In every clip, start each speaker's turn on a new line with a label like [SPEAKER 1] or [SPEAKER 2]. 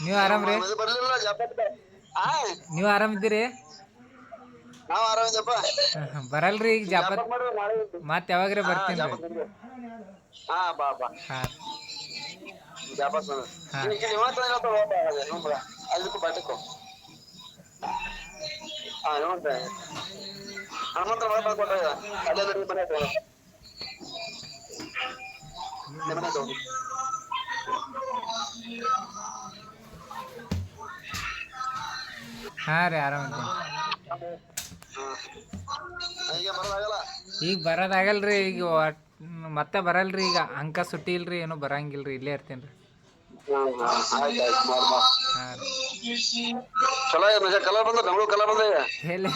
[SPEAKER 1] ನೀವು ಆರಾಮ್ರಿ?
[SPEAKER 2] ಬರ್ಲಿಲ್ಲ ಆ
[SPEAKER 1] ನೀವು ಆರಾಮಿದ್ದೀರಿ?
[SPEAKER 2] ನಾವ್ ಆರಾಮಿದ್ದಪ್ಪ.
[SPEAKER 1] ಬರಲ್ರಿ ಈಗ ಜಾಪತ್
[SPEAKER 2] ಮಾಡ್ರಿ ನಾಳೆ.
[SPEAKER 1] ಮತ್ತೆ ಯಾವಾಗ್ರೆ
[SPEAKER 2] ಹಾ
[SPEAKER 1] ಬರ್ತೀನಿ ರೀ.
[SPEAKER 2] ಜಾಬತ್ ಬಂದ್ವಿ. ಹಾ ಬಾ ಬಾ
[SPEAKER 1] ಹಾಂ
[SPEAKER 2] ಜಾಬತ್ ಬಂದ
[SPEAKER 1] ಹಾಂ
[SPEAKER 2] ಅದಕ್ಕೂ ಬಾಟಕು ಹನುಮಂತ ಹನುಮಂತ ಕೊಟ್ಟ ಅಲ್ಲೇ ಮನೆ ಮನೆ ತಗೊಂಡು
[SPEAKER 1] ಹಾಂ ರೀ ಆರಾಮಿದ್ದೀನಿ.
[SPEAKER 2] ಈಗ ಬರೋದಾಗಲ್ಲ.
[SPEAKER 1] ಈಗ ಬರೋದಾಗಲ್ರಿ ಈಗ ಮತ್ತೆ ಬರಲ್ರಿ ಈಗ ಅಂಕ ಸುಟ್ಟಿ ಇಲ್ರಿ ಏನು ಬರಂಗಿಲ್ರಿ ಇಲ್ಲೇ ಇರ್ತೀನಿ ರೀ.
[SPEAKER 2] ಆಯ್ತಾಯ್ತು ಮಾಡ್
[SPEAKER 1] ಹಾಂ ರೀ
[SPEAKER 2] ಚಲೋ ಕಲರ್ ಬಂದ ಬೆಂಗಳೂರು ಕಲರ್ ಬಂದ ಈಗ.
[SPEAKER 1] ಎಲ್ಲಿ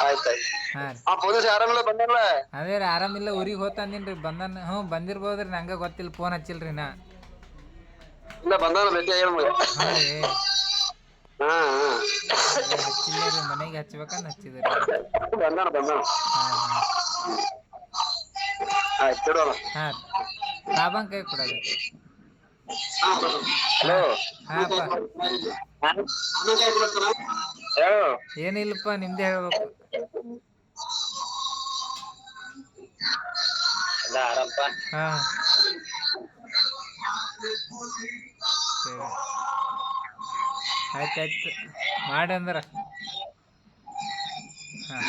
[SPEAKER 2] ಆಯ್ತಾಯ್ತು
[SPEAKER 1] ಹಾಂ ರೀ
[SPEAKER 2] ಆ ಪೊಲೀಸ್ ಆರಾಮಿಲ್ಲ ಬಂದಲ್ಲ.
[SPEAKER 1] ಅದೇ ರೀ ಆರಾಮಿಲ್ಲ ಊರಿಗೆ ಹೋಗ್ತಂದೀನಿ ರೀ ಬಂದನ್ ಬಂದಿರ್ಬೋದ್ರಿ ನಂಗೆ ಗೊತ್ತಿಲ್ಲ ಫೋನ್ ಹಚ್ಚಿಲ್ರಿ ನಾ.
[SPEAKER 2] ಇಲ್ಲ ಬಂದಾನ ಭೇಟಿ ಆಗ್ಯಾನ.
[SPEAKER 1] ಹಾಂ ರೀ
[SPEAKER 2] ಹಾ
[SPEAKER 1] ಅದೇ ಹಚ್ಚಿಲ್ಲ ರೀ ಮನೆಗೆ ಹಚ್ಬೇಕಂದು ಹಚ್ಚಿದ್ರಿ ನಾನು.
[SPEAKER 2] ಬಂದಾನ
[SPEAKER 1] ಹಾಂ ಹಾಂ
[SPEAKER 2] ಆಯ್ತು ಇಡೋಣ.
[SPEAKER 1] ಹಾಂ ರೀ ಬಾಬಾನ ಕೈ ಕೊಡೋದು.
[SPEAKER 2] ಹಲೋ
[SPEAKER 1] ಹಾಂ ಹಾಂ ಅಪ್ಪ
[SPEAKER 2] ಹೇಳು.
[SPEAKER 1] ಏನಿಲ್ಲಪ್ಪ ನಿಮ್ದೇ ಹೇಳ್ಬೇಕು.
[SPEAKER 2] ಎಲ್ಲ ಆರಾಮಪ್ಪ.
[SPEAKER 1] ಹಾಂ ಸರಿ ಆಯ್ತಾಯ್ತು ಮಾಡಿ ಅಂದ್ರೆ. ಹಾಂ